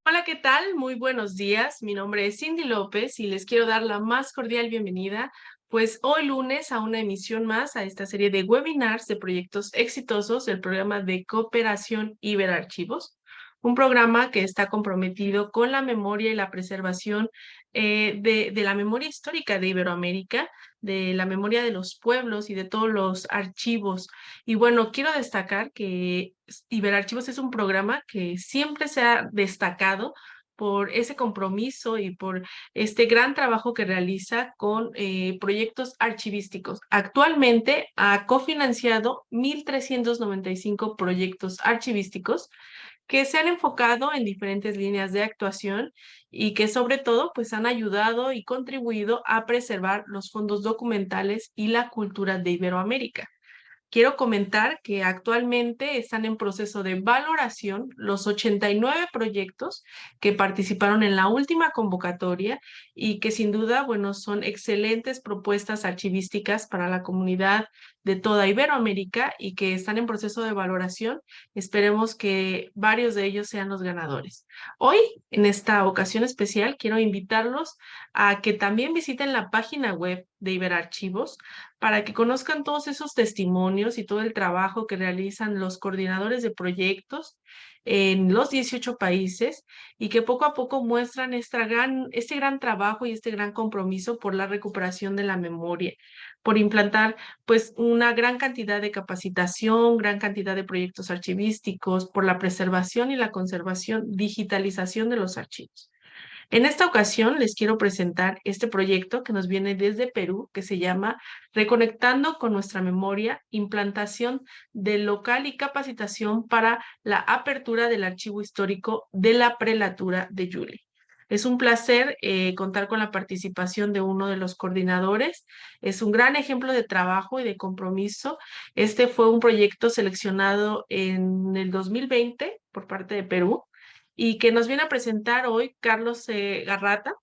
Hola, ¿qué tal? Muy buenos días. Mi nombre es Cindy López y les quiero dar la más cordial bienvenida, pues hoy lunes a una emisión más a esta serie de webinars de proyectos exitosos del programa de cooperación Iberarchivos, un programa que está comprometido con la memoria y la preservación de la memoria histórica de Iberoamérica, de la memoria de los pueblos y de todos los archivos. Y bueno, quiero destacar que Iberarchivos es un programa que siempre se ha destacado por ese compromiso y por este gran trabajo que realiza con proyectos archivísticos. Actualmente ha cofinanciado 1,395 proyectos archivísticos que se han enfocado en diferentes líneas de actuación y que sobre todo pues han ayudado y contribuido a preservar los fondos documentales y la cultura de Iberoamérica. Quiero comentar que actualmente están en proceso de valoración los 89 proyectos que participaron en la última convocatoria y que sin duda, bueno, son excelentes propuestas archivísticas para la comunidad de toda Iberoamérica y que están en proceso de valoración. Esperemos que varios de ellos sean los ganadores. Hoy, en esta ocasión especial, quiero invitarlos a que también visiten la página web de Iberarchivos para que conozcan todos esos testimonios y todo el trabajo que realizan los coordinadores de proyectos en los 18 países y que poco a poco muestran este gran trabajo y este gran compromiso por la recuperación de la memoria, por implantar pues una gran cantidad de capacitación, gran cantidad de proyectos archivísticos, por la preservación y la conservación, digitalización de los archivos. En esta ocasión les quiero presentar este proyecto que nos viene desde Perú, que se llama Reconectando con nuestra memoria, implantación del local y capacitación para la apertura del archivo histórico de la prelatura de Yuli. Es un placer contar con la participación de uno de los coordinadores. Es un gran ejemplo de trabajo y de compromiso. Este fue un proyecto seleccionado en el 2020 por parte de Perú y que nos viene a presentar hoy Carlos Segarrata,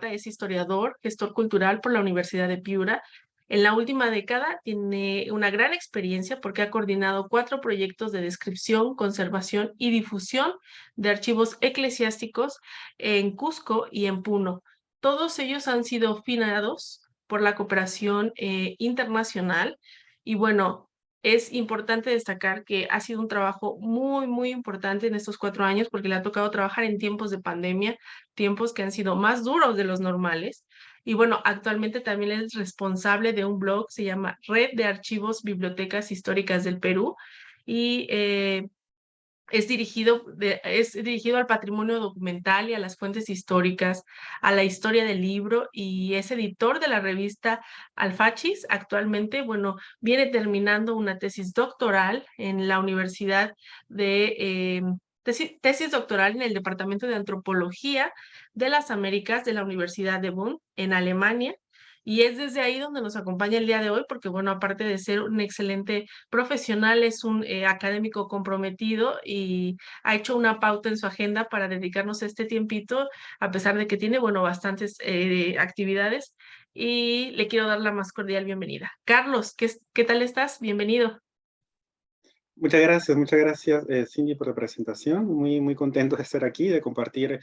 es historiador, gestor cultural por la Universidad de Piura. En la última década tiene una gran experiencia porque ha coordinado 4 proyectos de descripción, conservación y difusión de archivos eclesiásticos en Cusco y en Puno. Todos ellos han sido financiados por la cooperación internacional y bueno, es importante destacar que ha sido un trabajo muy, muy importante en estos 4 años porque le ha tocado trabajar en tiempos de pandemia, tiempos que han sido más duros de los normales. Y bueno, actualmente también es responsable de un blog, se llama Red de Archivos Bibliotecas Históricas del Perú, y es dirigido al patrimonio documental y a las fuentes históricas, a la historia del libro, y es editor de la revista Alfachis. Actualmente, bueno, viene terminando una tesis doctoral en la Universidad de... tesis doctoral en el Departamento de Antropología de las Américas de la Universidad de Bonn, en Alemania. Y es desde ahí donde nos acompaña el día de hoy, porque bueno, aparte de ser un excelente profesional, es un académico comprometido y ha hecho una pauta en su agenda para dedicarnos este tiempito, a pesar de que tiene, bueno, bastantes actividades, y le quiero dar la más cordial bienvenida. Carlos, ¿qué tal estás? Bienvenido. Muchas gracias, Cindy, por la presentación. Muy contento de estar aquí, de compartir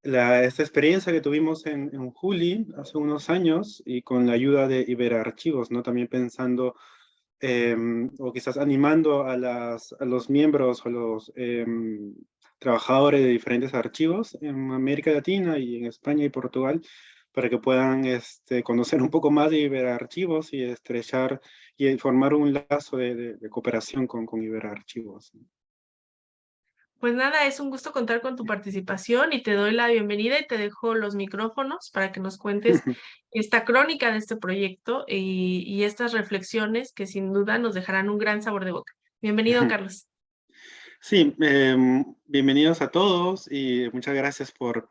esta experiencia que tuvimos en Juli hace unos años y con la ayuda de Iberarchivos, ¿no? También pensando o quizás animando a los miembros o los trabajadores de diferentes archivos en América Latina y en España y Portugal para que puedan conocer un poco más de Iberarchivos y estrechar y formar un lazo de cooperación con Iberarchivos. Pues nada, es un gusto contar con tu participación y te doy la bienvenida y te dejo los micrófonos para que nos cuentes esta crónica de este proyecto y estas reflexiones que sin duda nos dejarán un gran sabor de boca. Bienvenido, Carlos. Sí, bienvenidos a todos y muchas gracias por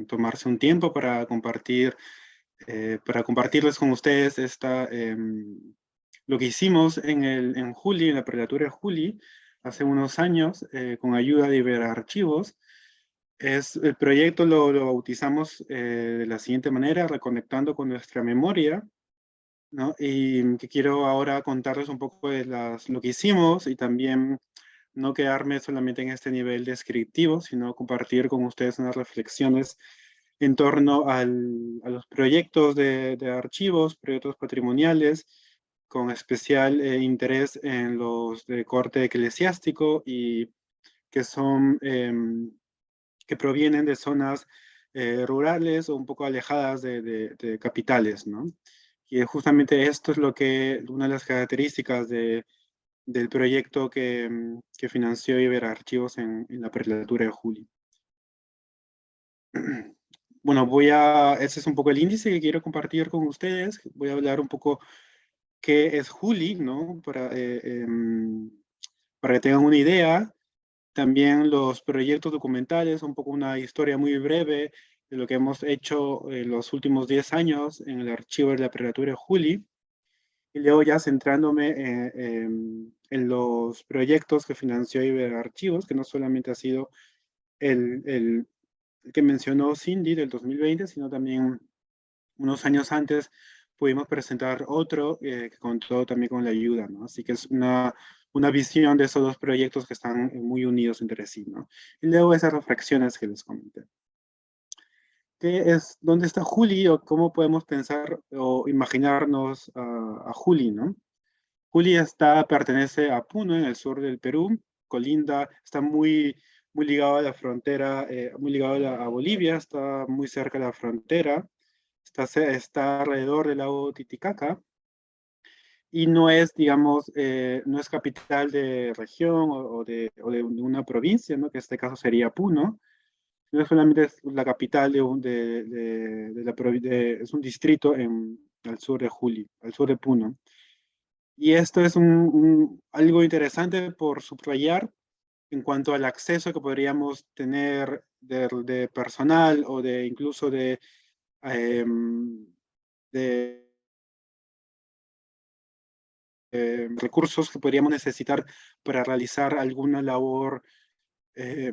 tomarse un tiempo para compartirles con ustedes lo que hicimos en Juli, en la prelatura de Juli, hace unos años, con ayuda de Iberarchivos. El proyecto lo bautizamos de la siguiente manera: reconectando con nuestra memoria, ¿no? Y que quiero ahora contarles un poco de lo que hicimos y también no quedarme solamente en este nivel descriptivo, sino compartir con ustedes unas reflexiones en torno a los proyectos de archivos, proyectos patrimoniales, con especial interés en los de corte eclesiástico y que son, que provienen de zonas rurales o un poco alejadas de capitales, ¿no? Y justamente esto es lo que, una de las características del proyecto que financió Iberarchivos en la prelatura de Juli. Bueno, ese es un poco el índice que quiero compartir con ustedes. Voy a hablar un poco qué es Juli, ¿no? Para que tengan una idea. También los proyectos documentales, un poco una historia muy breve de lo que hemos hecho en los últimos 10 años en el archivo de la prelatura de Juli. Y luego ya centrándome en los proyectos que financió Iberarchivos, que no solamente ha sido el que mencionó Cindy del 2020, sino también unos años antes pudimos presentar otro que contó también con la ayuda, ¿no? Así que es una visión de esos dos proyectos que están muy unidos entre sí, ¿no? Y luego esas reflexiones que les comenté. ¿Dónde está Juli o cómo podemos pensar o imaginarnos a Juli, ¿no? Juli pertenece a Puno, en el sur del Perú, colinda, está muy ligado a la frontera, muy ligado a Bolivia, está muy cerca de la frontera, está alrededor del lago Titicaca y no es, digamos, no es capital de región o de una provincia, ¿no? Que en este caso sería Puno, no solamente es la capital es un distrito al sur de Juli, al sur de Puno. Y esto es algo interesante por subrayar en cuanto al acceso que podríamos tener de personal o de incluso de recursos que podríamos necesitar para realizar alguna labor eh,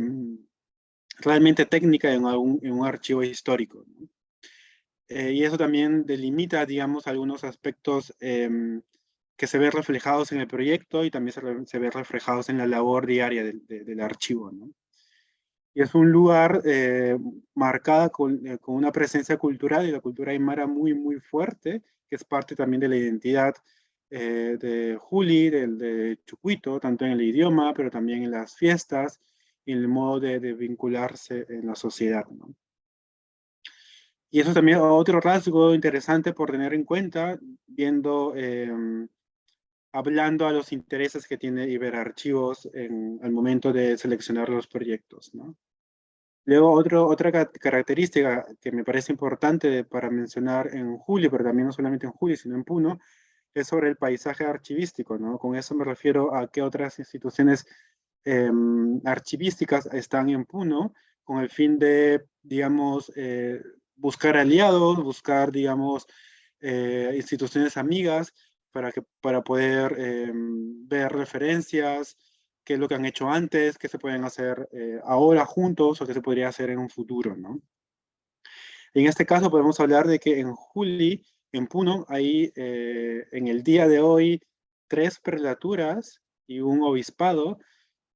realmente técnica en un archivo histórico, ¿no? Y eso también delimita, digamos, algunos aspectos que se ven reflejados en el proyecto y también se ven reflejados en la labor diaria del archivo, ¿no? Y es un lugar marcada con una presencia cultural y la cultura aymara muy fuerte, que es parte también de la identidad de Juli, de Chucuito, tanto en el idioma, pero también en las fiestas y en el modo de vincularse en la sociedad, ¿no? Y eso también es otro rasgo interesante por tener en cuenta, viendo, hablando a los intereses que tiene Iberarchivos al momento de seleccionar los proyectos, ¿no? Luego, otra característica que me parece importante para mencionar en Juli, pero también no solamente en Juli, sino en Puno, es sobre el paisaje archivístico, ¿no? Con eso me refiero a qué otras instituciones archivísticas están en Puno con el fin de, digamos, buscar aliados, buscar, digamos, instituciones amigas para poder ver referencias, qué es lo que han hecho antes, qué se pueden hacer ahora juntos o qué se podría hacer en un futuro, ¿no? En este caso podemos hablar de que en Juli, en Puno, hay en el día de hoy 3 prelaturas y un obispado.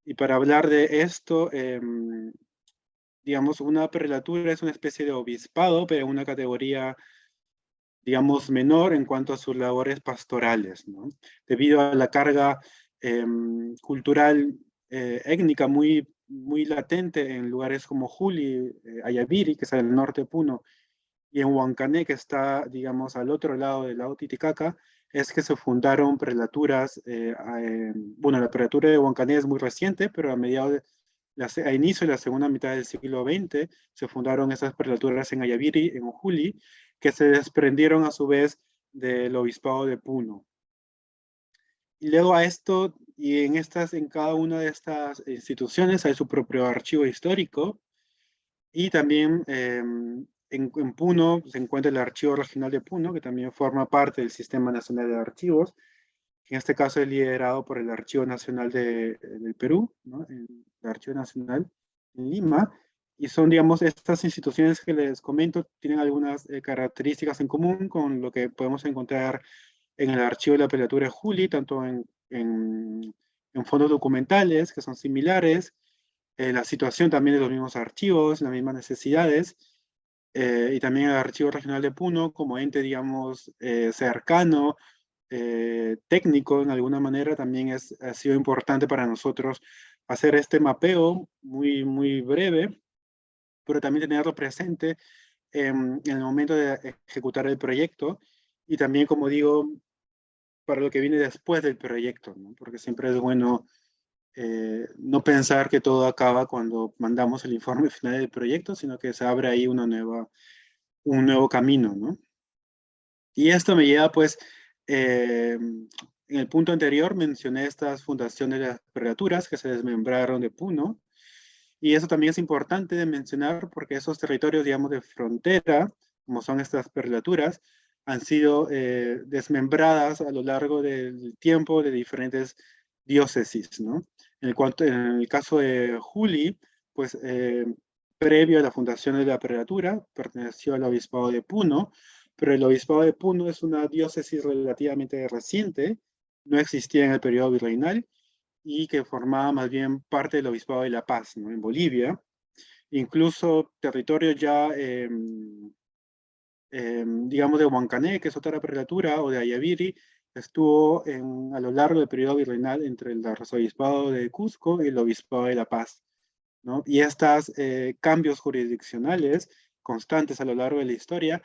Y para hablar de esto, digamos, una prelatura es una especie de obispado, pero en una categoría, digamos, menor en cuanto a sus labores pastorales, ¿no? Debido a la carga cultural, étnica muy latente en lugares como Juli, Ayaviri, que es al norte de Puno, y en Huancané, que está, digamos, al otro lado del lago Titicaca, es que se fundaron prelaturas. Bueno, la prelatura de Huancané es muy reciente, pero a inicio de la segunda mitad del siglo XX se fundaron esas prelaturas en Ayaviri, en Juli, que se desprendieron a su vez del obispado de Puno. Y luego a esto, en cada una de estas instituciones hay su propio archivo histórico y también en Puno se encuentra el Archivo Regional de Puno, que también forma parte del Sistema Nacional de Archivos, que en este caso es liderado por el Archivo Nacional del Perú, ¿no? El Archivo Nacional en Lima, y son, digamos, estas instituciones que les comento, tienen algunas características en común con lo que podemos encontrar en el Archivo de la Prelatura de Juli, tanto en en fondos documentales que son similares, la situación también de los mismos archivos, las mismas necesidades, y también el Archivo Regional de Puno como ente, digamos, cercano, técnico en alguna manera, también ha sido importante para nosotros hacer este mapeo muy, muy breve, pero también tenerlo presente en el momento de ejecutar el proyecto y también, como digo, para lo que viene después del proyecto, ¿no? Porque siempre es bueno no pensar que todo acaba cuando mandamos el informe final del proyecto, sino que se abre ahí un nuevo camino, ¿no? Y esto me lleva, pues, en el punto anterior mencioné estas fundaciones de las prelaturas que se desmembraron de Puno, y eso también es importante de mencionar porque esos territorios, digamos, de frontera, como son estas prelaturas, han sido desmembradas a lo largo del tiempo de diferentes diócesis, ¿no? En el caso de Juli, pues previo a la fundación de la prelatura, perteneció al obispado de Puno, pero el obispado de Puno es una diócesis relativamente reciente, no existía en el periodo virreinal, y que formaba más bien parte del Obispado de La Paz, ¿no? En Bolivia. Incluso territorio ya, digamos, de Huancané, que es otra prelatura, o de Ayaviri, estuvo a lo largo del periodo virreinal entre el arzobispado de Cusco y el Obispado de La Paz, ¿no? Y estos cambios jurisdiccionales constantes a lo largo de la historia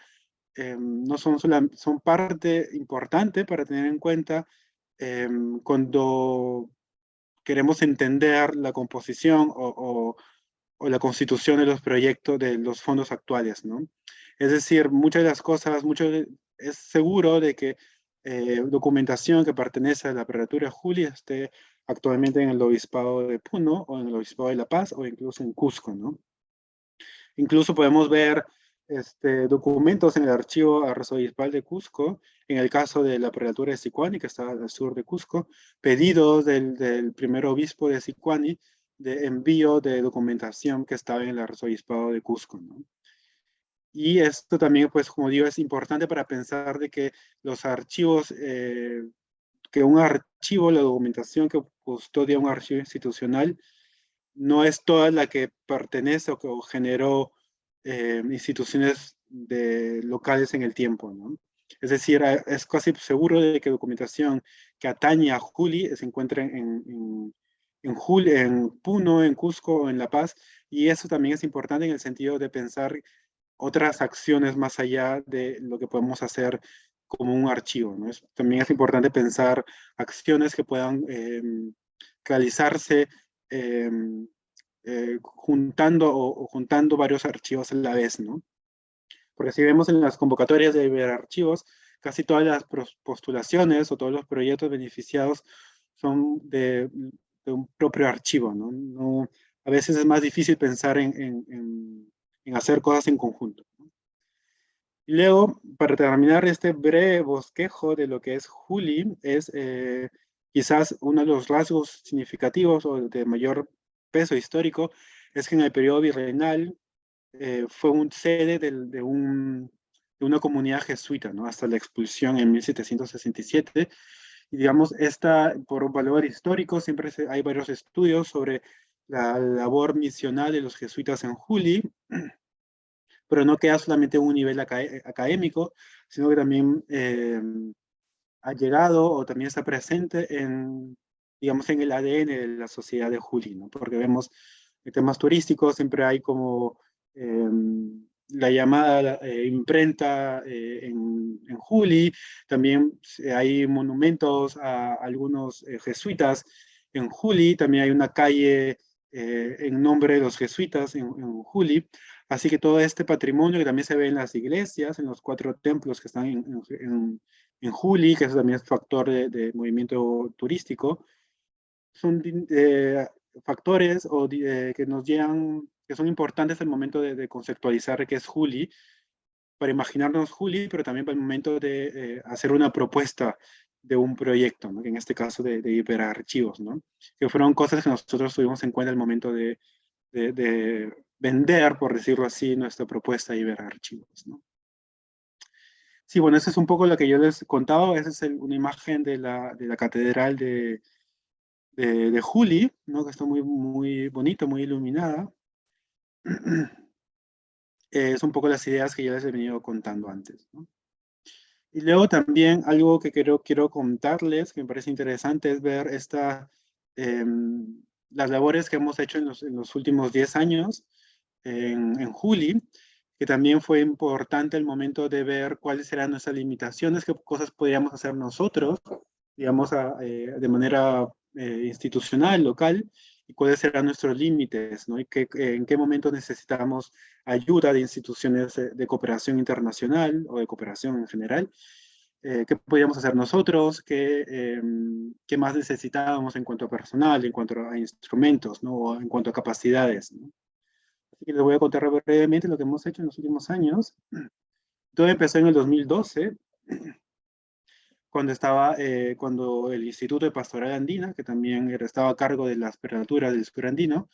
no son, son parte importante para tener en cuenta cuando queremos entender la composición o la constitución de los proyectos de los fondos actuales, ¿no? Es decir, muchas de las cosas, es seguro de que documentación que pertenece a la prelatura Julia esté actualmente en el obispado de Puno o en el obispado de La Paz o incluso en Cusco, ¿no? Incluso podemos ver documentos en el archivo arzobispal de Cusco, en el caso de la prelatura de Sicuani, que está al sur de Cusco, pedidos del primer obispo de Sicuani de envío de documentación que estaba en el arzobispado de Cusco, ¿no? Y esto también, pues, como digo, es importante para pensar de que los archivos, que un archivo, la documentación que custodia un archivo institucional, no es toda la que pertenece o generó instituciones locales en el tiempo, ¿no? Es decir, es casi seguro de que documentación que atañe a Juli se encuentra en Puno, en Cusco o en La Paz, y eso también es importante en el sentido de pensar otras acciones más allá de lo que podemos hacer como un archivo, ¿no? También es importante pensar acciones que puedan realizarse eh, juntando o juntando varios archivos a la vez, ¿no? Porque si vemos en las convocatorias de archivos, casi todas las postulaciones o todos los proyectos beneficiados son de un propio archivo, ¿no? A veces es más difícil pensar en hacer cosas en conjunto, ¿no? Y luego, para terminar este breve bosquejo de lo que es Juli, es quizás uno de los rasgos significativos o de mayor peso histórico, es que en el periodo virreinal fue un sede de una comunidad jesuita, ¿no? Hasta la expulsión en 1767. Y digamos, por un valor histórico, siempre hay varios estudios sobre la labor misional de los jesuitas en Juli, pero no queda solamente en un nivel académico, sino que también ha llegado o también está presente digamos, en el ADN de la sociedad de Juli, ¿no? Porque vemos en temas turísticos, siempre hay como la llamada imprenta en Juli, también hay monumentos a algunos jesuitas en Juli, también hay una calle en nombre de los jesuitas en Juli, así que todo este patrimonio que también se ve en las iglesias, en los 4 templos que están en Juli, que eso también es factor de movimiento turístico, son factores que nos llegan, que son importantes al momento de conceptualizar qué es Juli, para imaginarnos Juli, pero también para el momento de hacer una propuesta de un proyecto, ¿no? En este caso de hiperarchivos, ¿no? Que fueron cosas que nosotros tuvimos en cuenta al momento de vender, por decirlo así, nuestra propuesta de hiperarchivos, ¿no? Sí, bueno, eso es un poco lo que yo les contaba. Esa es una imagen de la catedral de de Juli, ¿no? Que está muy, muy bonita, muy iluminada. Es un poco las ideas que ya les he venido contando antes, ¿no? Y luego también algo que quiero contarles, que me parece interesante, es ver las labores que hemos hecho en los últimos 10 años en Juli, que también fue importante el momento de ver cuáles eran nuestras limitaciones, qué cosas podríamos hacer nosotros, digamos, de manera institucional, local, y cuáles eran nuestros límites, ¿no? Y en qué momento necesitamos ayuda de instituciones de cooperación internacional o de cooperación en general. ¿Qué podíamos hacer nosotros? ¿Qué más necesitábamos en cuanto a personal, en cuanto a instrumentos, ¿no? O en cuanto a capacidades, ¿no? Así que les voy a contar brevemente lo que hemos hecho en los últimos años. Todo empezó en el 2012, cuando el Instituto de Pastoral Andina, que también estaba a cargo de las prelaturas del Sur Andino,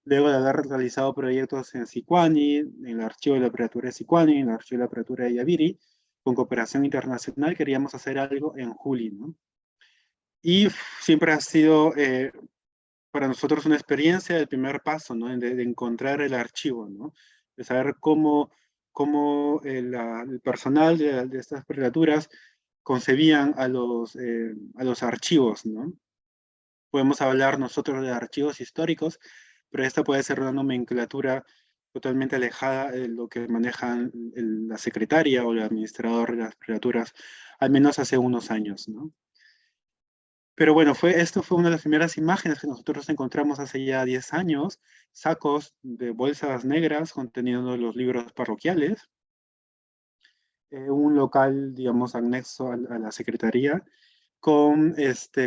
luego de haber realizado proyectos en Sicuani, en el archivo de la prelatura de Sicuani, en el archivo de la prelatura de Yaviri, con cooperación internacional, queríamos hacer algo en Juli, ¿no? Y siempre ha sido para nosotros una experiencia, el primer paso, ¿no? De encontrar el archivo, ¿no? De saber cómo el personal de estas prelaturas concebían a los archivos, ¿no? Podemos hablar nosotros de archivos históricos, pero esta puede ser una nomenclatura totalmente alejada de lo que manejan la secretaria o el administrador de las prelaturas, al menos hace unos años, ¿no? Pero bueno, esto fue una de las primeras imágenes que nosotros encontramos hace ya 10 años, sacos de bolsas negras conteniendo los libros parroquiales, un local, digamos, anexo a la secretaría, con,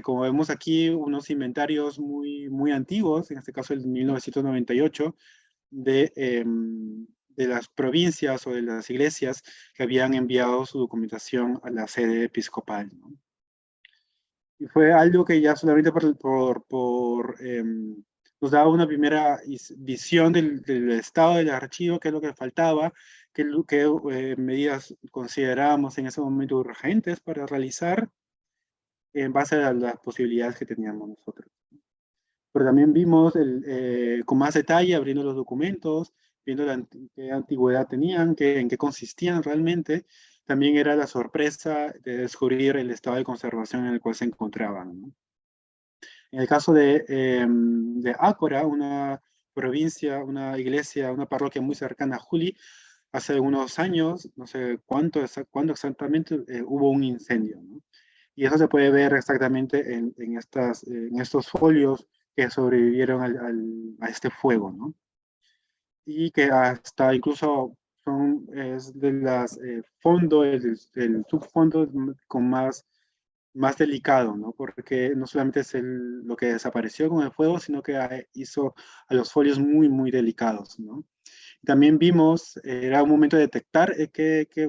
como vemos aquí, unos inventarios muy, muy antiguos, en este caso el 1998, de las provincias o de las iglesias que habían enviado su documentación a la sede episcopal, ¿no? Y fue algo que ya solamente nos daba una primera visión del estado del archivo, qué es lo que faltaba, qué medidas considerábamos en ese momento urgentes para realizar en base a las posibilidades que teníamos nosotros. Pero también vimos con más detalle, abriendo los documentos, viendo qué antigüedad tenían, en qué consistían realmente. También era la sorpresa de descubrir el estado de conservación en el cual se encontraban, ¿no? En el caso de Ácora, una provincia, una iglesia, una parroquia muy cercana a Juli, hace unos años, no sé cuándo exactamente, hubo un incendio, ¿no? Y eso se puede ver exactamente en estos folios que sobrevivieron a este fuego, ¿no? Y que hasta incluso es de las fondos, el subfondo con más delicado, ¿no? Porque no solamente es lo que desapareció con el fuego, sino que hizo a los folios muy, muy delicados, ¿no? También vimos, era un momento de detectar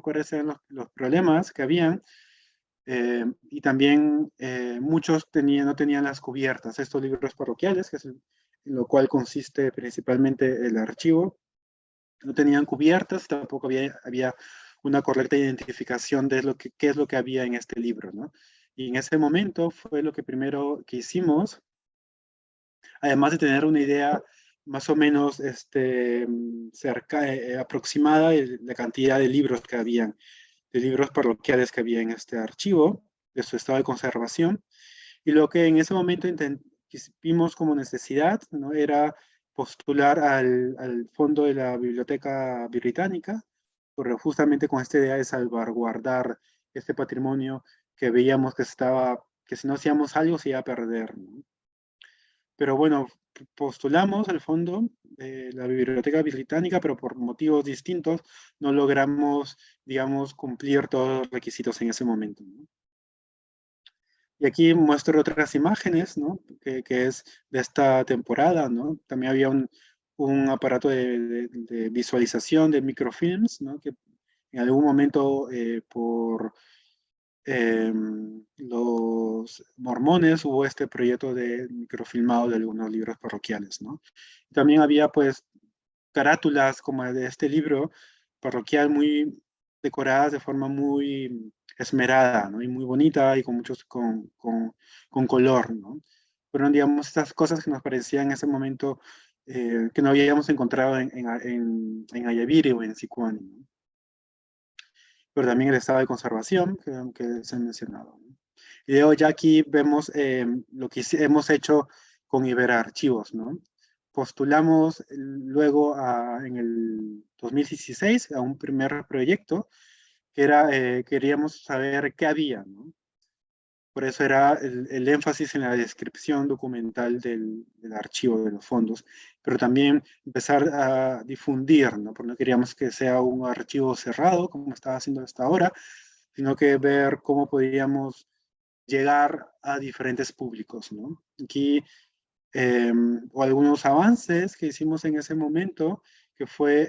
cuáles eran los problemas que habían, y también muchos no tenían las cubiertas, estos libros parroquiales, que es en lo cual consiste principalmente el archivo, no tenían cubiertas, tampoco había una correcta identificación de qué es lo que había en este libro, ¿no? Y en ese momento fue lo que primero que hicimos, además de tener una idea más o menos aproximada de la cantidad de libros que habían, de libros parroquiales que había en este archivo, de su estado de conservación. Y lo que en ese momento vimos como necesidad, ¿no? Era postular al fondo de la Biblioteca Británica, pero justamente con esta idea de salvaguardar este patrimonio que veíamos que si no hacíamos algo se iba a perder, ¿no? Pero bueno, postulamos al fondo la Biblioteca Británica, pero por motivos distintos no logramos, digamos, cumplir todos los requisitos en ese momento, ¿no? Y aquí muestro otras imágenes, ¿no? Que es de esta temporada, ¿no? También había un aparato de visualización de microfilms, ¿no? Que en algún momento por los mormones hubo este proyecto de microfilmado de algunos libros parroquiales, ¿no? También había pues carátulas como de este libro parroquial muy decoradas de forma muy esmerada, ¿no? Y muy bonita y con color, ¿no? fueron, digamos, estas cosas que nos parecían en ese momento que no habíamos encontrado en Ayaviri o en Sicuani, ¿no? Pero también el estado de conservación que se ha mencionado, ¿no? Y luego ya aquí vemos lo que hemos hecho con Iberarchivos, ¿no? Postulamos luego en el 2016 a un primer proyecto que era, queríamos saber qué había, ¿no? Por eso era el énfasis en la descripción documental del archivo de los fondos, pero también empezar a difundir, ¿no? Porque no queríamos que sea un archivo cerrado, como estaba haciendo hasta ahora, sino que ver cómo podíamos llegar a diferentes públicos, ¿no? Aquí, o algunos avances que hicimos en ese momento, que fue,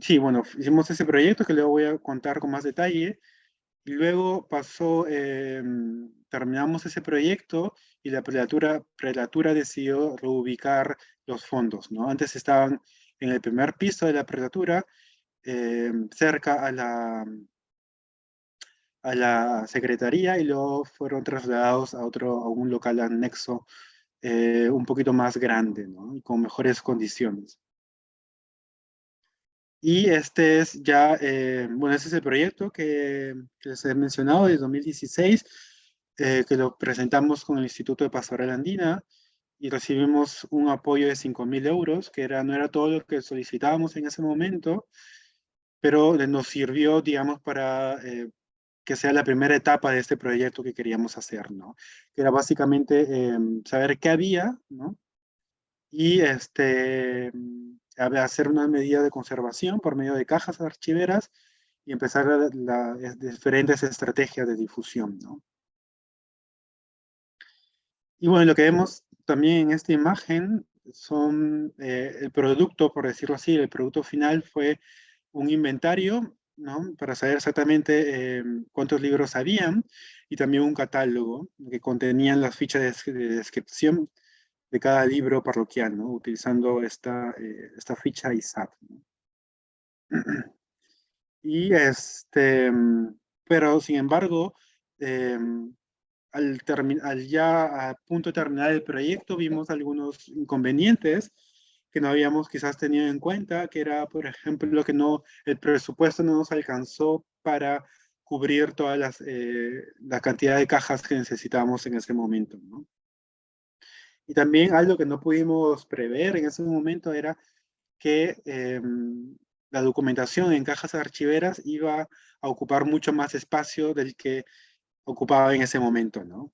sí, bueno, hicimos ese proyecto que luego voy a contar con más detalle, y luego pasó, terminamos ese proyecto y la prelatura decidió reubicar los fondos, ¿no? Antes estaban en el primer piso de la prelatura, cerca a la secretaría, y luego fueron trasladados a un local anexo un poquito más grande, ¿no? Y con mejores condiciones. Y este es ya, bueno, ese es el proyecto que les he mencionado de 2016, que lo presentamos con el Instituto de Pastoral Andina y recibimos un apoyo de 5.000 euros, que no era todo lo que solicitábamos en ese momento, pero nos sirvió, digamos, para que sea la primera etapa de este proyecto que queríamos hacer, ¿no? Que era básicamente saber qué había, ¿no? Y hacer una medida de conservación por medio de cajas archiveras y empezar diferentes estrategias de difusión, ¿no? Y bueno, lo que vemos también en esta imagen son el producto, por decirlo así, el producto final fue un inventario, ¿no? Para saber exactamente cuántos libros habían, y también un catálogo que contenían las fichas de descripción de cada libro parroquial, ¿no? Utilizando esta ficha ISAT, ¿no? Y pero sin embargo, eh, al ya a punto de terminar el proyecto, vimos algunos inconvenientes que no habíamos quizás tenido en cuenta, que era, por ejemplo, que el presupuesto no nos alcanzó para cubrir la cantidad de cajas que necesitábamos en ese momento, ¿no? Y también algo que no pudimos prever en ese momento era que la documentación en cajas archiveras iba a ocupar mucho más espacio del que ocupaba en ese momento, ¿no?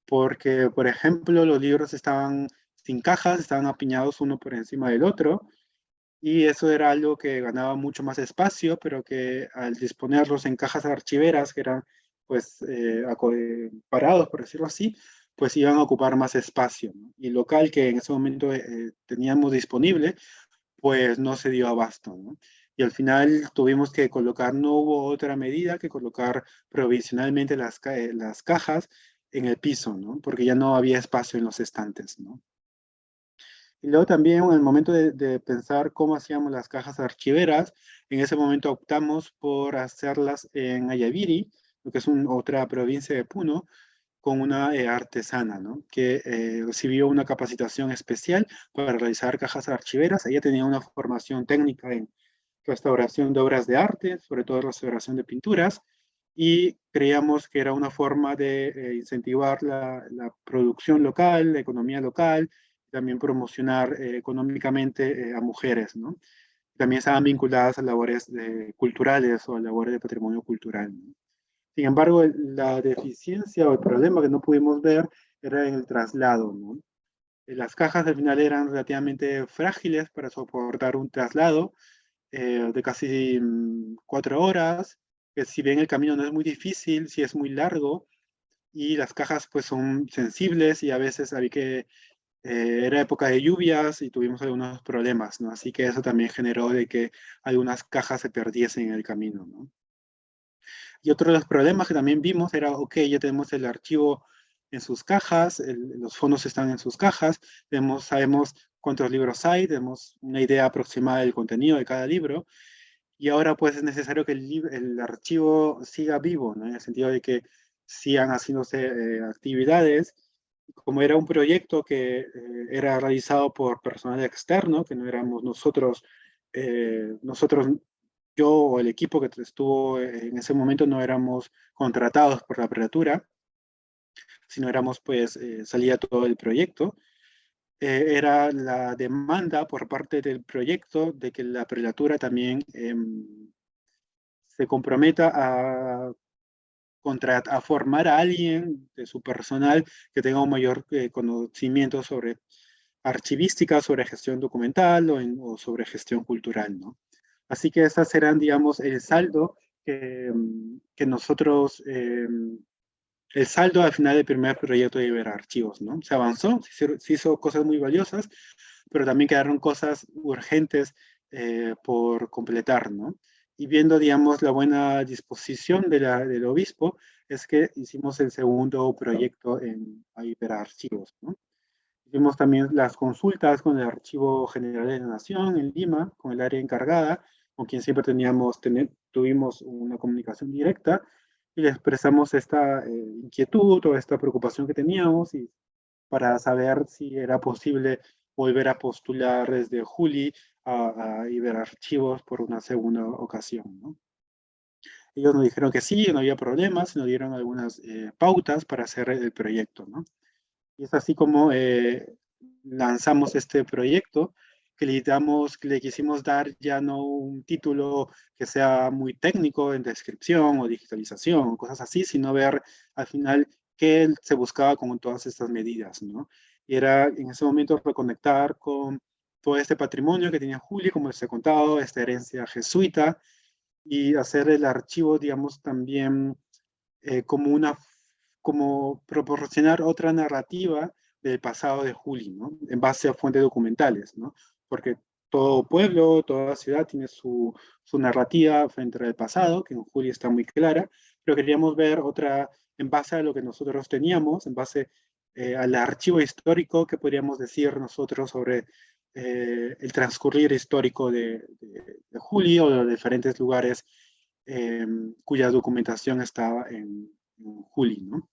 Porque, por ejemplo, los libros estaban sin cajas, estaban apiñados uno por encima del otro, y eso era algo que ganaba mucho más espacio, pero que al disponerlos en cajas archiveras, que eran pues parados, por decirlo así, pues iban a ocupar más espacio, ¿no? Y el local que en ese momento teníamos disponible, pues no se dio abasto, ¿no? Y al final tuvimos que colocar, no hubo otra medida que colocar provisionalmente las cajas en el piso, ¿no? Porque ya no había espacio en los estantes, ¿no? Y luego también en el momento de pensar cómo hacíamos las cajas archiveras, en ese momento optamos por hacerlas en Ayaviri, lo que es otra provincia de Puno, con una artesana, ¿no? Que recibió una capacitación especial para realizar cajas archiveras. Ella tenía una formación técnica en restauración de obras de arte, sobre todo restauración de pinturas, y creíamos que era una forma de incentivar la producción local, la economía local, también promocionar económicamente a mujeres, ¿no? También estaban vinculadas a labores culturales o a labores de patrimonio cultural, ¿no? Sin embargo, la deficiencia o el problema que no pudimos ver era en el traslado, ¿no? Las cajas al final eran relativamente frágiles para soportar un traslado de casi 4 horas, que si bien el camino no es muy difícil, sí es muy largo, y las cajas pues son sensibles y a veces había era época de lluvias y tuvimos algunos problemas, ¿no? Así que eso también generó de que algunas cajas se perdiesen en el camino, ¿no? Y otro de los problemas que también vimos era, ok, ya tenemos el archivo en sus cajas, los fondos están en sus cajas, sabemos cuántos libros hay, tenemos una idea aproximada del contenido de cada libro, y ahora pues es necesario que el archivo siga vivo, ¿no? En el sentido de que sigan haciéndose actividades. Como era un proyecto que era realizado por personal externo, que no éramos nosotros, yo o el equipo que estuvo en ese momento no éramos contratados por la prelatura, sino éramos pues, salía todo el proyecto. Era la demanda por parte del proyecto de que la prelatura también se comprometa a formar a alguien de su personal que tenga un mayor conocimiento sobre archivística, sobre gestión documental o sobre gestión cultural, ¿no? Así que esas serán, digamos, el saldo que nosotros, el saldo al final del primer proyecto de Iberarchivos, ¿no? Se avanzó, se hizo cosas muy valiosas, pero también quedaron cosas urgentes por completar, ¿no? Y viendo, digamos, la buena disposición del obispo, es que hicimos el segundo proyecto en Iberarchivos, ¿no? Hicimos también las consultas con el Archivo General de la Nación en Lima, con el área encargada, con quien siempre tuvimos una comunicación directa, y le expresamos esta inquietud o esta preocupación que teníamos y para saber si era posible volver a postular desde Juli a Iberarchivos por una segunda ocasión, ¿no? Ellos nos dijeron que sí, no había problemas, nos dieron algunas pautas para hacer el proyecto, ¿no? Y es así como lanzamos este proyecto que le quisimos dar ya no un título que sea muy técnico en descripción o digitalización o cosas así, sino ver al final qué se buscaba con todas estas medidas, ¿no? Y era en ese momento reconectar con todo este patrimonio que tenía Juli, como les he contado, esta herencia jesuita, y hacer el archivo, digamos, también como como proporcionar otra narrativa del pasado de Juli, ¿no? En base a fuentes documentales, ¿no? Porque todo pueblo, toda ciudad tiene su narrativa frente al pasado, que en Juli está muy clara, pero queríamos ver otra, en base a lo que nosotros teníamos, en base al archivo histórico que podríamos decir nosotros sobre el transcurrir histórico de Juli o de los diferentes lugares cuya documentación estaba en Juli, ¿no?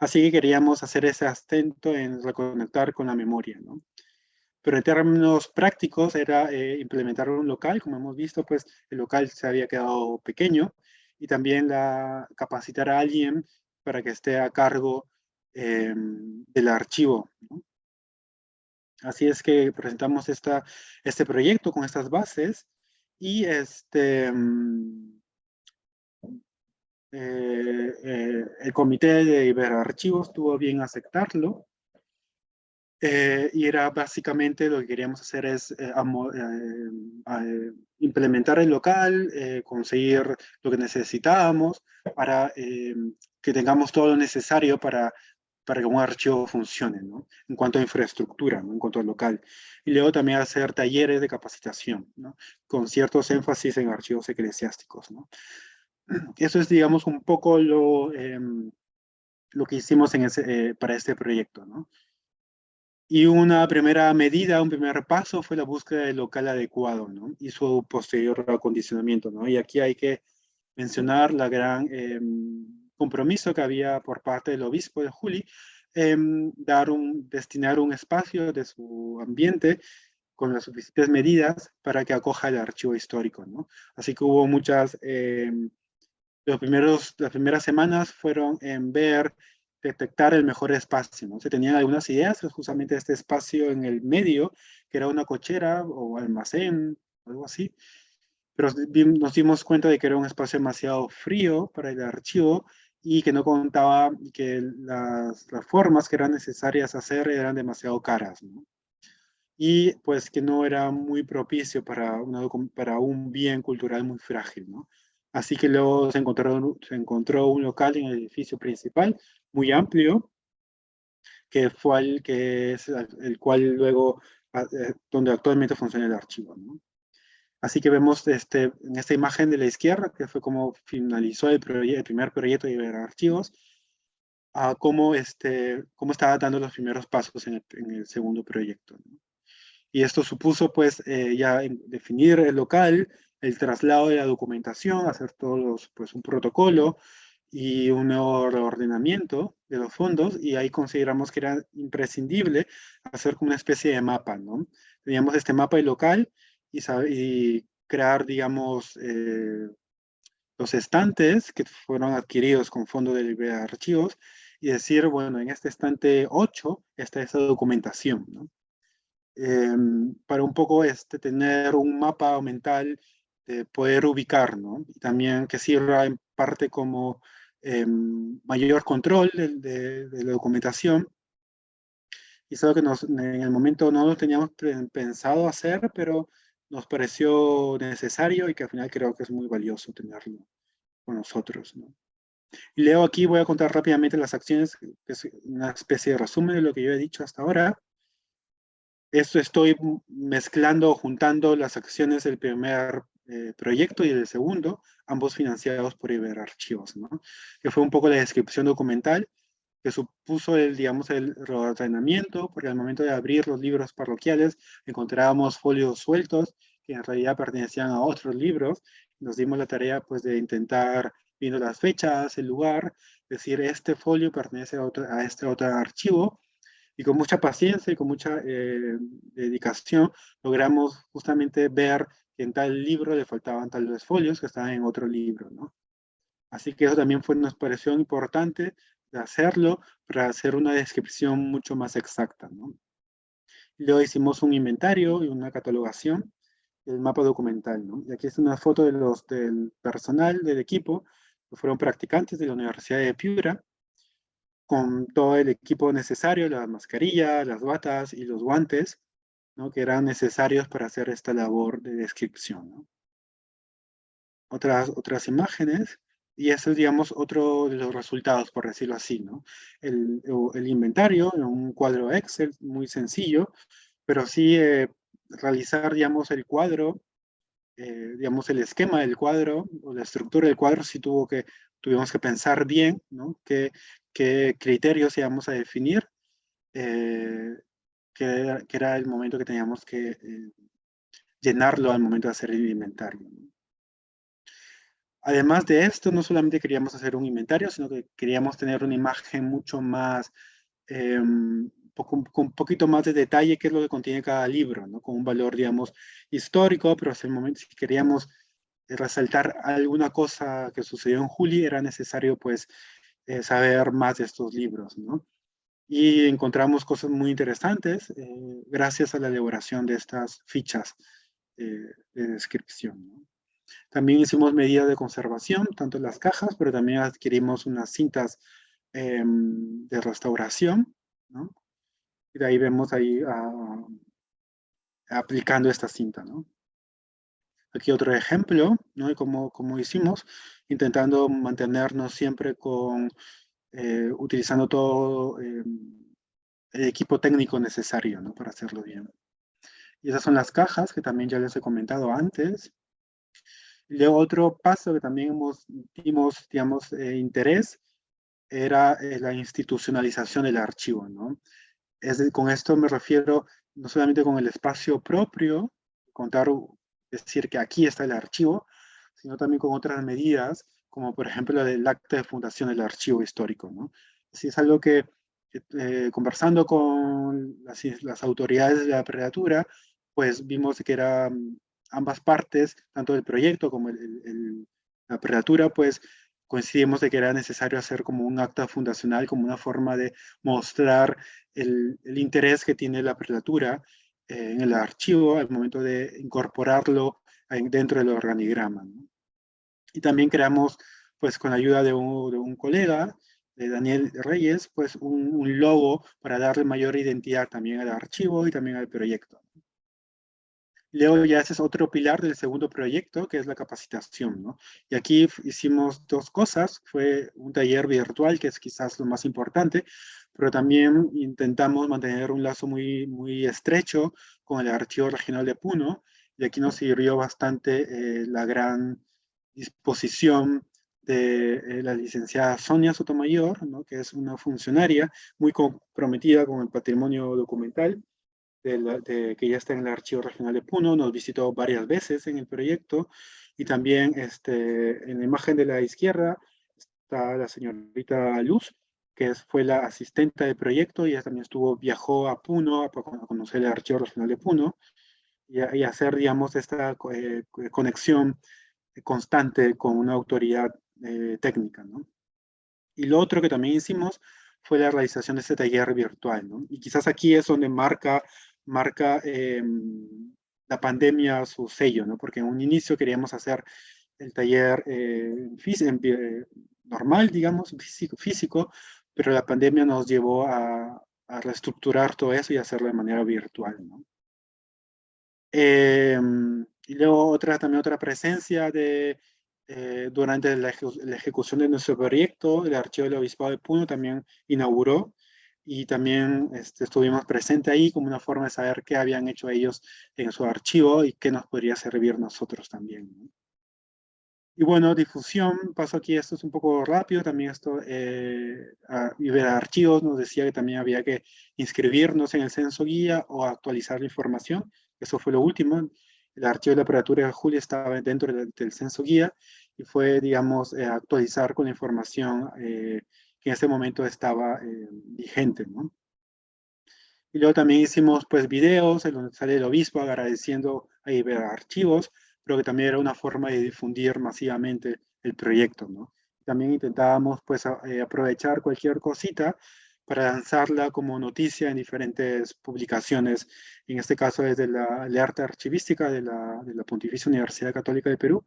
Así que queríamos hacer ese acento en reconectar con la memoria, ¿no? Pero en términos prácticos era implementar un local, como hemos visto, pues el local se había quedado pequeño y también capacitar a alguien para que esté a cargo del archivo, ¿no? Así es que presentamos este proyecto con estas bases y el comité de Iberarchivos tuvo bien aceptarlo. Y era básicamente lo que queríamos hacer es implementar el local, conseguir lo que necesitábamos para que tengamos todo lo necesario para que un archivo funcione, ¿no? En cuanto a infraestructura, ¿no? En cuanto al local. Y luego también hacer talleres de capacitación, ¿no? Con ciertos énfasis en archivos eclesiásticos, ¿no? Eso es, digamos, un poco lo que hicimos para este proyecto, ¿no? Y una primera medida, un primer paso fue la búsqueda del local adecuado, ¿no? Y su posterior acondicionamiento, ¿no? Y aquí hay que mencionar la gran compromiso que había por parte del obispo de Juli en destinar un espacio de su ambiente con las suficientes medidas para que acoja el archivo histórico, ¿no? Así que hubo las primeras semanas fueron en detectar el mejor espacio, ¿no? Se tenían algunas ideas, pues justamente este espacio en el medio, que era una cochera o almacén, algo así, pero nos dimos cuenta de que era un espacio demasiado frío para el archivo y que no contaba, que las formas que eran necesarias hacer eran demasiado caras, ¿no? Y pues que no era muy propicio para un bien cultural muy frágil, ¿no? Así que luego se encontró un local en el edificio principal, muy amplio, que fue que es el cual luego, donde actualmente funciona el archivo, ¿no? Así que vemos en esta imagen de la izquierda, que fue como finalizó el primer proyecto de Iberarchivos, a cómo estaba dando los primeros pasos en el segundo proyecto, ¿no? Y esto supuso pues ya definir el local, el traslado de la documentación, hacer todos pues un protocolo y un nuevo reordenamiento de los fondos, y ahí consideramos que era imprescindible hacer como una especie de mapa, ¿no? Teníamos este mapa local y crear, digamos, los estantes que fueron adquiridos con fondo de archivos y decir, bueno, en este estante 8 está esa documentación, ¿no? Para un poco tener un mapa mental de poder ubicar, ¿no? Y también que sirva en parte como mayor control de la documentación. Y es algo que en el momento no lo teníamos pensado hacer, pero nos pareció necesario y que al final creo que es muy valioso tenerlo con nosotros, ¿no? Y leo aquí, voy a contar rápidamente las acciones, que es una especie de resumen de lo que yo he dicho hasta ahora. Esto estoy mezclando, juntando las acciones del primer proyecto y del segundo, ambos financiados por Iberarchivos, ¿no? Que fue un poco la descripción documental, que supuso digamos, el reordenamiento, porque al momento de abrir los libros parroquiales encontrábamos folios sueltos que en realidad pertenecían a otros libros. Nos dimos la tarea pues, de intentar, viendo las fechas, el lugar, decir, este folio pertenece a este otro archivo, y con mucha paciencia y con mucha dedicación logramos justamente ver que en tal libro le faltaban tales folios que estaban en otro libro, ¿no? Así que eso también nos pareció importante de hacerlo para hacer una descripción mucho más exacta, ¿no? Luego hicimos un inventario y una catalogación del mapa documental, ¿no? Y aquí es una foto del personal del equipo, que fueron practicantes de la Universidad de Piura, con todo el equipo necesario, las mascarillas, las batas y los guantes, ¿no? Que eran necesarios para hacer esta labor de descripción, ¿no? Otras imágenes, y eso es, digamos, otro de los resultados, por decirlo así, ¿no? El inventario, un cuadro Excel muy sencillo, pero sí realizar, digamos, el cuadro, digamos, el esquema del cuadro o la estructura del cuadro, sí tuvimos que pensar bien, ¿no? Qué criterios íbamos a definir, eh, que era el momento que teníamos que llenarlo al momento de hacer el inventario, ¿no? Además de esto, no solamente queríamos hacer un inventario, sino que queríamos tener una imagen mucho más, con un poquito más de detalle, qué es lo que contiene cada libro, ¿no? Con un valor, digamos, histórico, pero hasta el momento, si queríamos resaltar alguna cosa que sucedió en Juli, era necesario, pues, saber más de estos libros, ¿no? Y encontramos cosas muy interesantes gracias a la elaboración de estas fichas de descripción, ¿no? También hicimos medidas de conservación, tanto en las cajas, pero también adquirimos unas cintas de restauración, ¿no? Y de ahí vemos ahí aplicando esta cinta, ¿no? Aquí otro ejemplo, ¿no? Y cómo hicimos, intentando mantenernos siempre utilizando todo el equipo técnico necesario, ¿no? Para hacerlo bien. Y esas son las cajas que también ya les he comentado antes. Y luego otro paso que también dimos, digamos, interés era la institucionalización del archivo, ¿no? Con esto me refiero no solamente con el espacio propio, contar, decir que aquí está el archivo, sino también con otras medidas, como por ejemplo la del acta de fundación del archivo histórico, ¿no? Así es algo que conversando con las autoridades de la prelatura, pues vimos que eran ambas partes, tanto del proyecto como la prelatura, pues coincidimos de que era necesario hacer como un acta fundacional, como una forma de mostrar el interés que tiene la prelatura en el archivo al momento de incorporarlo dentro del organigrama, ¿no? Y también creamos, pues con la ayuda de un colega, de Daniel Reyes, pues un logo para darle mayor identidad también al archivo y también al proyecto. Luego ya ese es otro pilar del segundo proyecto, que es la capacitación, ¿no? Y aquí hicimos dos cosas. Fue un taller virtual, que es quizás lo más importante, pero también intentamos mantener un lazo muy, muy estrecho con el Archivo Regional de Puno, y aquí nos sirvió bastante la gran disposición de la licenciada Sonia Sotomayor, ¿no? Que es una funcionaria muy comprometida con el patrimonio documental, que ya está en el Archivo Regional de Puno, nos visitó varias veces en el proyecto, y también en la imagen de la izquierda está la señorita Luz, fue la asistente del proyecto, y ella también viajó a Puno a conocer el Archivo Regional de Puno y hacer, digamos, esta conexión constante con una autoridad técnica, ¿no? Y lo otro que también hicimos fue la realización de este taller virtual, ¿no? Y quizás aquí es donde marca la pandemia su sello, ¿no? Porque en un inicio queríamos hacer el taller normal, digamos, físico, pero la pandemia nos llevó a reestructurar todo eso y hacerlo de manera virtual, ¿no? Y luego también otra presencia durante la ejecución de nuestro proyecto, el Archivo del Obispado de Puno también inauguró, y también estuvimos presentes ahí como una forma de saber qué habían hecho ellos en su archivo y qué nos podría servir nosotros también, ¿no? Y bueno, difusión, paso aquí, esto es un poco rápido, también esto, Ibera Archivos nos decía que también había que inscribirnos en el censo guía o actualizar la información. Eso fue lo último. El archivo de la Prelatura de Julia estaba dentro del censo guía, y fue, digamos, actualizar con la información que en ese momento estaba vigente, ¿no? Y luego también hicimos pues videos en donde sale el obispo agradeciendo a Ibera Archivos, pero que también era una forma de difundir masivamente el proyecto, ¿no? También intentábamos pues aprovechar cualquier cosita para lanzarla como noticia en diferentes publicaciones, en este caso desde la arte archivística de la Pontificia Universidad Católica de Perú,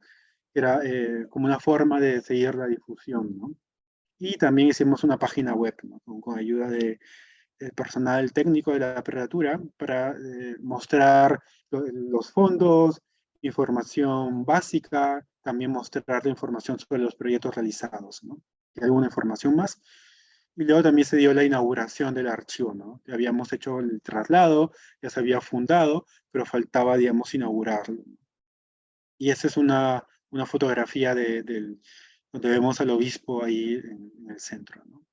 que era como una forma de seguir la difusión, ¿no? Y también hicimos una página web, ¿no? Con ayuda de el personal técnico de la prelatura para mostrar los fondos, información básica, también mostrar la información sobre los proyectos realizados, ¿no? Y alguna información más. Y luego también se dio la inauguración del archivo, ¿no? Ya habíamos hecho el traslado, ya se había fundado, pero faltaba, digamos, inaugurarlo. Y esa es una fotografía donde vemos al obispo ahí en el centro, ¿no?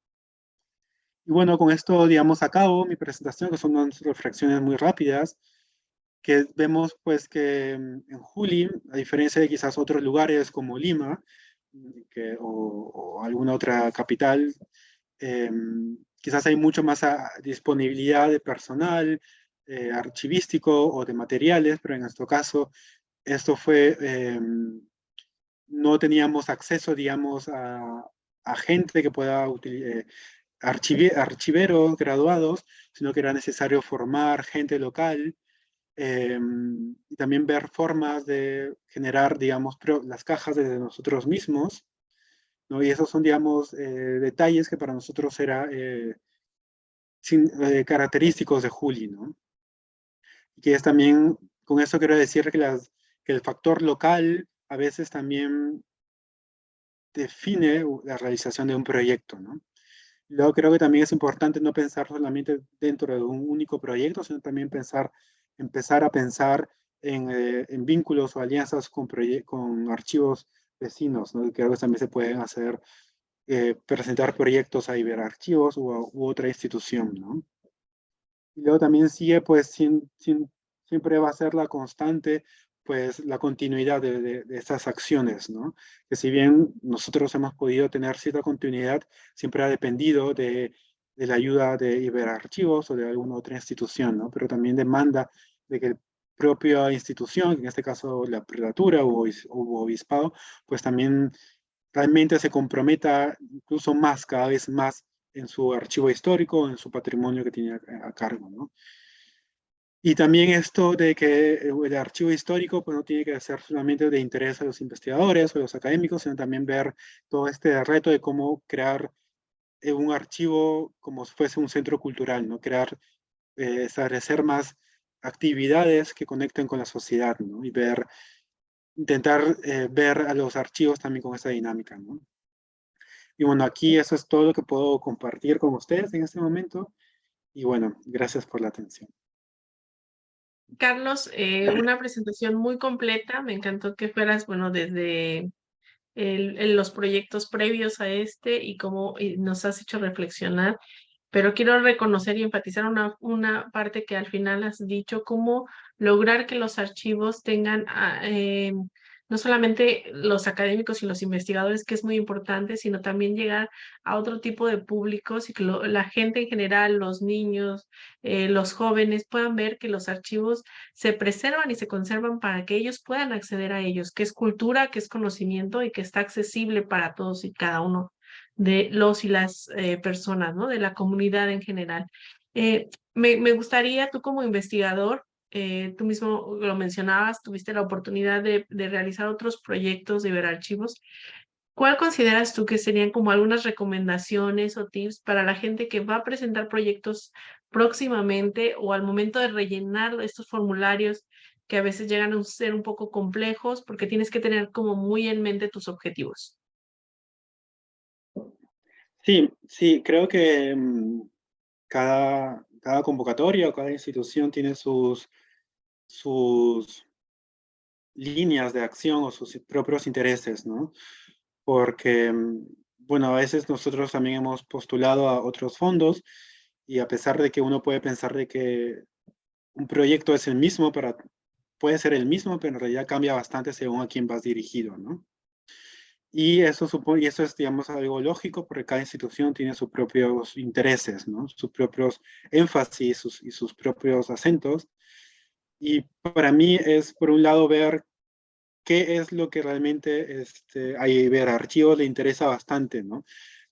Y bueno, con esto, digamos, acabo mi presentación, que son unas reflexiones muy rápidas, que vemos pues que en Juli, a diferencia de quizás otros lugares como Lima o alguna otra capital, eh, quizás hay mucho más disponibilidad de personal archivístico o de materiales, pero en nuestro caso esto fue, no teníamos acceso, digamos, a gente que pueda utilizar archiveros graduados, sino que era necesario formar gente local, y también ver formas de generar, digamos, las cajas desde nosotros mismos, ¿no? Y esos son, digamos, detalles que para nosotros era característicos de Juli, ¿no? Y que es también, con eso quiero decir que el factor local a veces también define la realización de un proyecto, ¿no? Luego creo que también es importante no pensar solamente dentro de un único proyecto, sino también empezar a pensar en vínculos o alianzas con archivos vecinos, ¿no? Creo que también se pueden hacer, presentar proyectos a Iberarchivos u otra institución, ¿no? Y luego también sigue, pues, siempre va a ser la constante, pues, la continuidad de estas acciones, ¿no? Que si bien nosotros hemos podido tener cierta continuidad, siempre ha dependido de la ayuda de Iberarchivos o de alguna otra institución, ¿no? Pero también demanda de que la propia institución, en este caso la prelatura o obispado, pues también realmente se comprometa incluso más, cada vez más, en su archivo histórico, en su patrimonio que tiene a cargo, ¿no? Y también esto de que el archivo histórico pues, no tiene que ser solamente de interés a los investigadores o a los académicos, sino también ver todo este reto de cómo crear un archivo como si fuese un centro cultural, ¿no? Crear, establecer más actividades que conecten con la sociedad, ¿no? Y intentar ver a los archivos también con esa dinámica, ¿no? Y bueno, aquí eso es todo lo que puedo compartir con ustedes en este momento. Y bueno, gracias por la atención. Carlos, una presentación muy completa. Me encantó que fueras, bueno, desde los proyectos previos a este y cómo nos has hecho reflexionar. Pero quiero reconocer y enfatizar una parte que al final has dicho, cómo lograr que los archivos tengan no solamente los académicos y los investigadores, que es muy importante, sino también llegar a otro tipo de públicos y que la gente en general, los niños, los jóvenes puedan ver que los archivos se preservan y se conservan para que ellos puedan acceder a ellos, que es cultura, que es conocimiento y que está accesible para todos y cada uno de los y las personas, ¿no? De la comunidad en general. Me gustaría, tú como investigador, tú mismo lo mencionabas, tuviste la oportunidad de realizar otros proyectos de Iberarchivos. ¿Cuál consideras tú que serían como algunas recomendaciones o tips para la gente que va a presentar proyectos próximamente o al momento de rellenar estos formularios que a veces llegan a ser un poco complejos porque tienes que tener como muy en mente tus objetivos? Sí, sí, creo que cada convocatoria o cada institución tiene sus líneas de acción o sus propios intereses, ¿no? Porque, bueno, a veces nosotros también hemos postulado a otros fondos y a pesar de que uno puede pensar de que un proyecto es el mismo, puede ser el mismo, pero en realidad cambia bastante según a quién vas dirigido, ¿no? Y eso supone, y eso es, digamos, algo lógico porque cada institución tiene sus propios intereses, ¿no? Sus propios énfasis y sus propios acentos. Y para mí es, por un lado, ver qué es lo que realmente a Iberarchivo le interesa bastante, ¿no?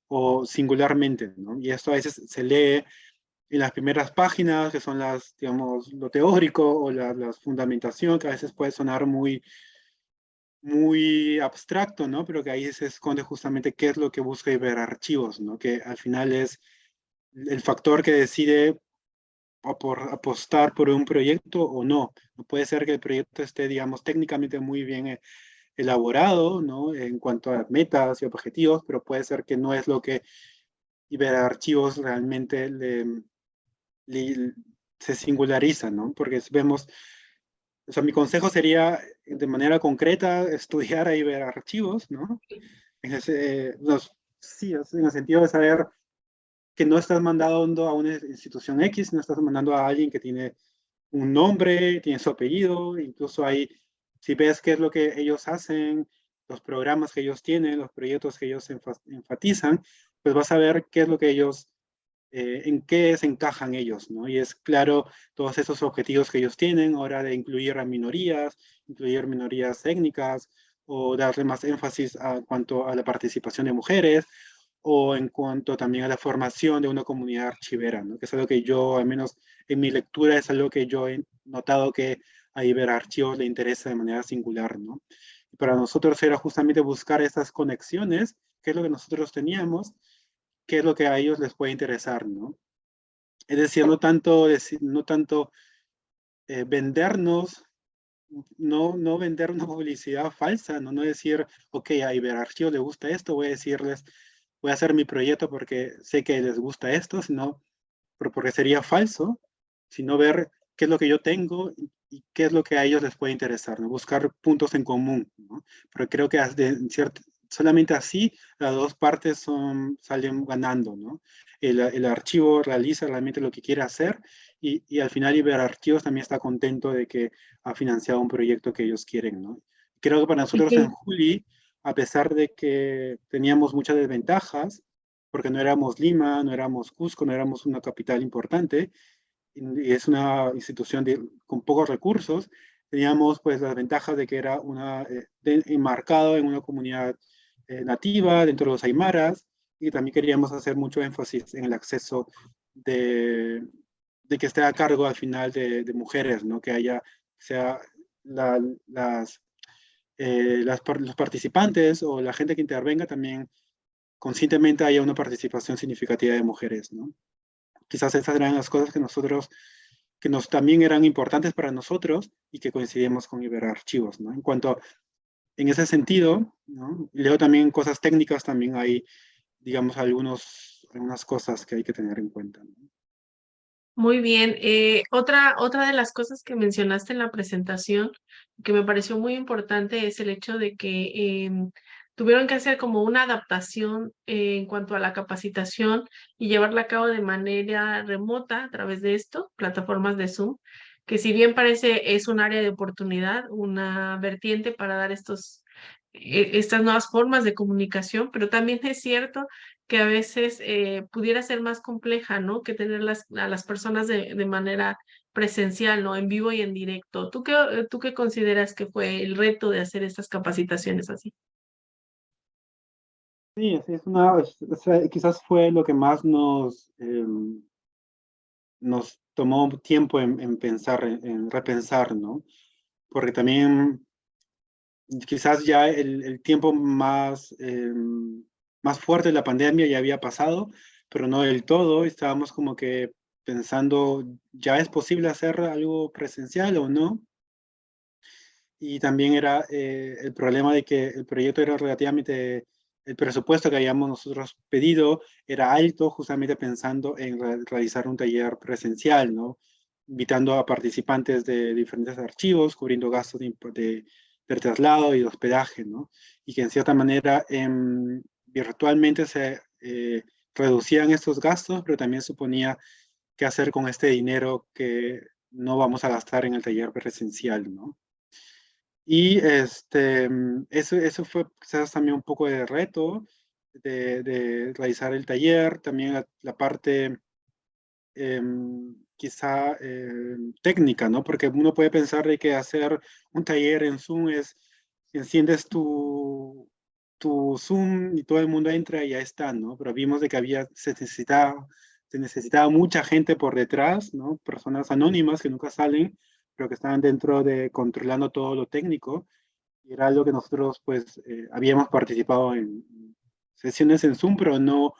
O singularmente, ¿no? Y esto a veces se lee en las primeras páginas, que son digamos, lo teórico o la fundamentación, que a veces puede sonar muy abstracto, ¿no? Pero que ahí se esconde justamente qué es lo que busca Iberarchivos, ¿no? Que al final es el factor que decide apostar por un proyecto o no. No puede ser que el proyecto esté, digamos, técnicamente muy bien elaborado, ¿no? En cuanto a metas y objetivos, pero puede ser que no es lo que Iberarchivos realmente le- se singulariza, ¿no? Porque vemos, o sea, mi consejo sería de manera concreta estudiar a Iberarchivos, ¿no? Sí, en el sentido de saber que no estás mandando a una institución X, no estás mandando a alguien que tiene un nombre, tiene su apellido, incluso hay, si ves qué es lo que ellos hacen, los programas que ellos tienen, los proyectos que ellos enfatizan, pues vas a ver qué es lo que ellos, en qué se encajan ellos, ¿no? Y es claro todos esos objetivos que ellos tienen, ahora de incluir minorías étnicas, o darle más énfasis a cuanto a la participación de mujeres, o en cuanto también a la formación de una comunidad archivera, ¿no? Que es algo que yo, al menos en mi lectura, es algo que yo he notado que a Iberarchivos le interesa de manera singular, ¿no? Y para nosotros era justamente buscar esas conexiones, qué es lo que nosotros teníamos, qué es lo que a ellos les puede interesar, ¿no? Es decir, no tanto vendernos, no vender una publicidad falsa, ¿no? No decir, ok, a Iberarchivo le gusta esto, voy a decirles, voy a hacer mi proyecto porque sé que les gusta esto, sino porque sería falso, sino ver qué es lo que yo tengo y qué es lo que a ellos les puede interesar, ¿no? Buscar puntos en común, ¿no? Pero creo que solamente así las dos partes salen ganando, ¿no? El archivo realiza realmente lo que quiere hacer y al final Iberarchivos también está contento de que ha financiado un proyecto que ellos quieren, ¿no? Creo que para nosotros en Sí. Juli, a pesar de que teníamos muchas desventajas, porque no éramos Lima, no éramos Cusco, no éramos una capital importante, y es una institución con pocos recursos, teníamos pues las ventajas de que era enmarcado en una comunidad nativa dentro de los aymaras, y también queríamos hacer mucho énfasis en el acceso de, de que esté a cargo al final de mujeres, ¿no? Que haya, sea la- los participantes o la gente que intervenga también conscientemente haya una participación significativa de mujeres, ¿no? Quizás esas eran las cosas que nos también eran importantes para nosotros y que coincidimos con Iberarchivos, ¿no? En cuanto, en ese sentido, ¿no? Y luego también cosas técnicas, también hay, digamos, algunas cosas que hay que tener en cuenta, ¿no? Muy bien. Otra de las cosas que mencionaste en la presentación que me pareció muy importante es el hecho de que tuvieron que hacer como una adaptación en cuanto a la capacitación y llevarla a cabo de manera remota a través de esto, plataformas de Zoom, que si bien parece es un área de oportunidad, una vertiente para dar estas nuevas formas de comunicación, pero también es cierto que a veces pudiera ser más compleja, ¿no? Que tener a las personas de manera presencial, ¿no? En vivo y en directo. Tú qué consideras que fue el reto de hacer estas capacitaciones así? Sí, así es o sea, quizás fue lo que más nos tomó tiempo en pensar, en repensar, ¿no? Porque también quizás ya el tiempo más fuerte de la pandemia ya había pasado, pero no del todo. Estábamos como que pensando, ¿ya es posible hacer algo presencial o no? Y también era el problema de que el proyecto era relativamente, el presupuesto que habíamos nosotros pedido era alto, justamente pensando en realizar un taller presencial, ¿no? Invitando a participantes de diferentes archivos, cubriendo gastos de traslado y de hospedaje, ¿no? Y que en cierta manera virtualmente se reducían estos gastos, pero también suponía qué hacer con este dinero que no vamos a gastar en el taller presencial, ¿no? Y eso fue quizás también un poco de reto de realizar el taller, también la parte quizá técnica, ¿no? Porque uno puede pensar de que hacer un taller en Zoom es, enciendes tu Zoom y todo el mundo entra y ya está, ¿no? Pero vimos de que se necesitaba mucha gente por detrás, ¿no? Personas anónimas que nunca salen, pero que estaban dentro de controlando todo lo técnico. Y era algo que nosotros, pues, habíamos participado en sesiones en Zoom, pero no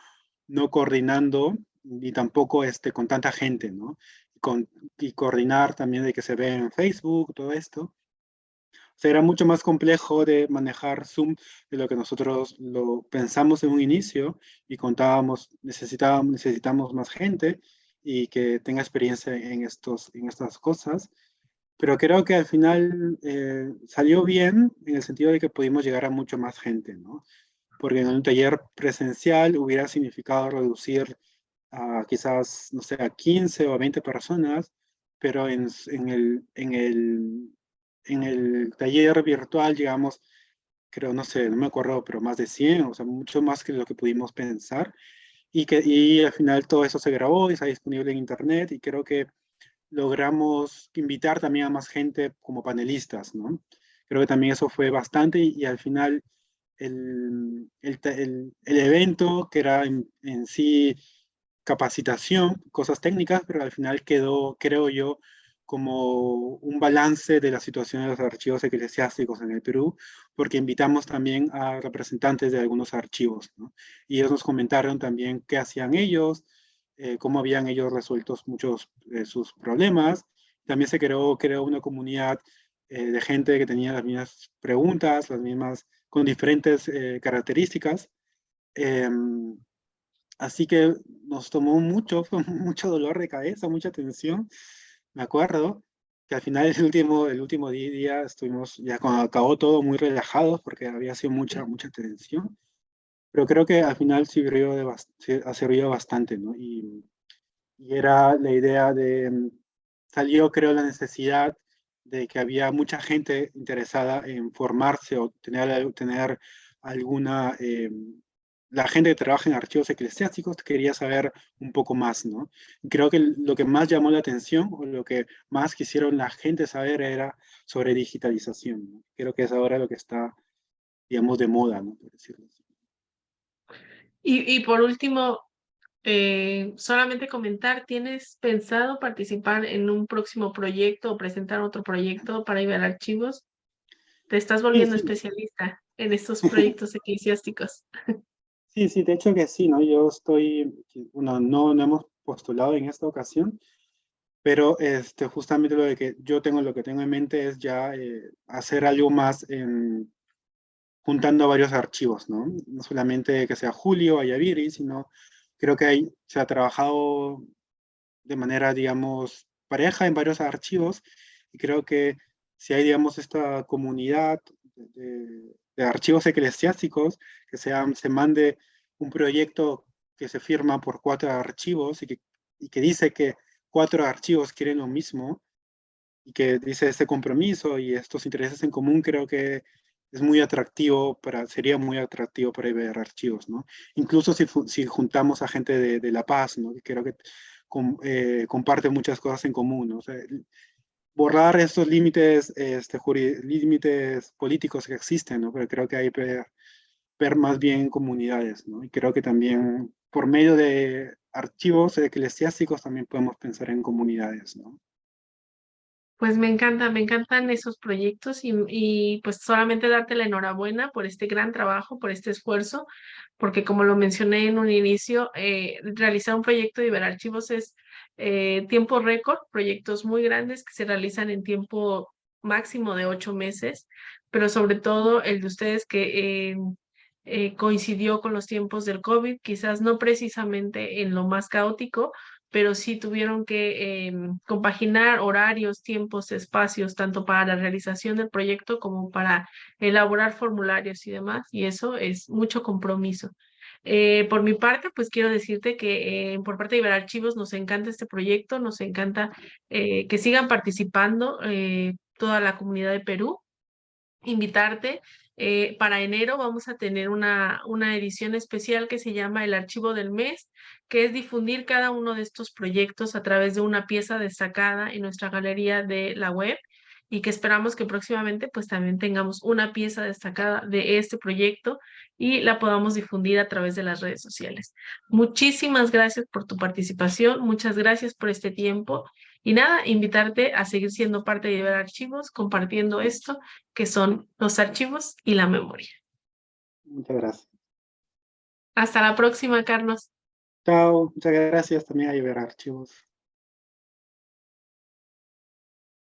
coordinando ni tampoco con tanta gente, ¿no? Y coordinar también de que se ve en Facebook, todo esto. O sea, era mucho más complejo de manejar Zoom de lo que nosotros lo pensamos en un inicio y contábamos, necesitamos más gente y que tenga experiencia en estas cosas. Pero creo que al final salió bien en el sentido de que pudimos llegar a mucho más gente, ¿no? Porque en un taller presencial hubiera significado reducir a quizás, no sé, a 15 o a 20 personas, pero en el taller virtual llegamos, creo, no sé, no me acuerdo, pero más de 100, o sea, mucho más que lo que pudimos pensar. Y al final todo eso se grabó y está disponible en internet y creo que logramos invitar también a más gente como panelistas, ¿no? Creo que también eso fue bastante y al final el evento, que era en sí capacitación, cosas técnicas, pero al final quedó, creo yo, como un balance de la situación de los archivos eclesiásticos en el Perú, porque invitamos también a representantes de algunos archivos, ¿no? Y ellos nos comentaron también qué hacían ellos, cómo habían ellos resuelto muchos de sus problemas. También se creó una comunidad de gente que tenía las mismas preguntas, las mismas, con diferentes características. Em, Así que nos tomó mucho, fue mucho dolor de cabeza, mucha tensión. Me acuerdo que al final el último día estuvimos, ya cuando acabó todo, muy relajados porque había sido mucha tensión. Pero creo que al final ha servido bastante, ¿no? Y era la idea salió creo la necesidad de que había mucha gente interesada en formarse o tener alguna, la gente que trabaja en archivos eclesiásticos quería saber un poco más, ¿no? Y creo que lo que más llamó la atención o lo que más quisieron la gente saber era sobre digitalización, ¿no? Creo que es ahora lo que está, digamos, de moda, ¿no? Por decirlo así. Y por último, solamente comentar, ¿tienes pensado participar en un próximo proyecto o presentar otro proyecto para IBER Archivos? Te estás Sí, volviendo sí. especialista en estos proyectos eclesiásticos. Sí, sí, de hecho que sí, ¿no? Yo bueno, no hemos postulado en esta ocasión, pero justamente lo que tengo en mente es ya hacer algo más juntando varios archivos, ¿no? No solamente que sea Julio, Ayaviri, sino creo que se ha trabajado de manera, digamos, pareja en varios archivos y creo que si hay, digamos, esta comunidad de archivos eclesiásticos, que se mande un proyecto que se firma por 4 archivos y que dice que 4 archivos quieren lo mismo, y que dice este compromiso y estos intereses en común, creo que es muy atractivo sería muy atractivo para Iberarchivos, ¿no? Incluso si juntamos a gente de La Paz, ¿no? Que creo que comparte muchas cosas en común, ¿no? O sea, borrar estos límites, límites políticos que existen, ¿no? Pero creo que hay que ver más bien comunidades, ¿no? Y creo que también por medio de archivos eclesiásticos también podemos pensar en comunidades, ¿no? Pues me encantan esos proyectos y pues solamente darte la enhorabuena por este gran trabajo, por este esfuerzo, porque como lo mencioné en un inicio, realizar un proyecto de Iberarchivos es tiempo récord, proyectos muy grandes que se realizan en tiempo máximo de 8 meses, pero sobre todo el de ustedes que coincidió con los tiempos del COVID, quizás no precisamente en lo más caótico, pero sí tuvieron que compaginar horarios, tiempos, espacios, tanto para la realización del proyecto como para elaborar formularios y demás, y eso es mucho compromiso. Por mi parte, pues quiero decirte que por parte de Iberarchivos nos encanta este proyecto, nos encanta que sigan participando toda la comunidad de Perú, invitarte. Para enero vamos a tener una edición especial que se llama El Archivo del Mes, que es difundir cada uno de estos proyectos a través de una pieza destacada en nuestra galería de la web y que esperamos que próximamente pues también tengamos una pieza destacada de este proyecto y la podamos difundir a través de las redes sociales. Muchísimas gracias por tu participación, muchas gracias por este tiempo y nada, invitarte a seguir siendo parte de Iberarchivos, compartiendo esto que son los archivos y la memoria. Muchas gracias. Hasta la próxima, Carlos. Chao, muchas gracias también a Iberarchivos.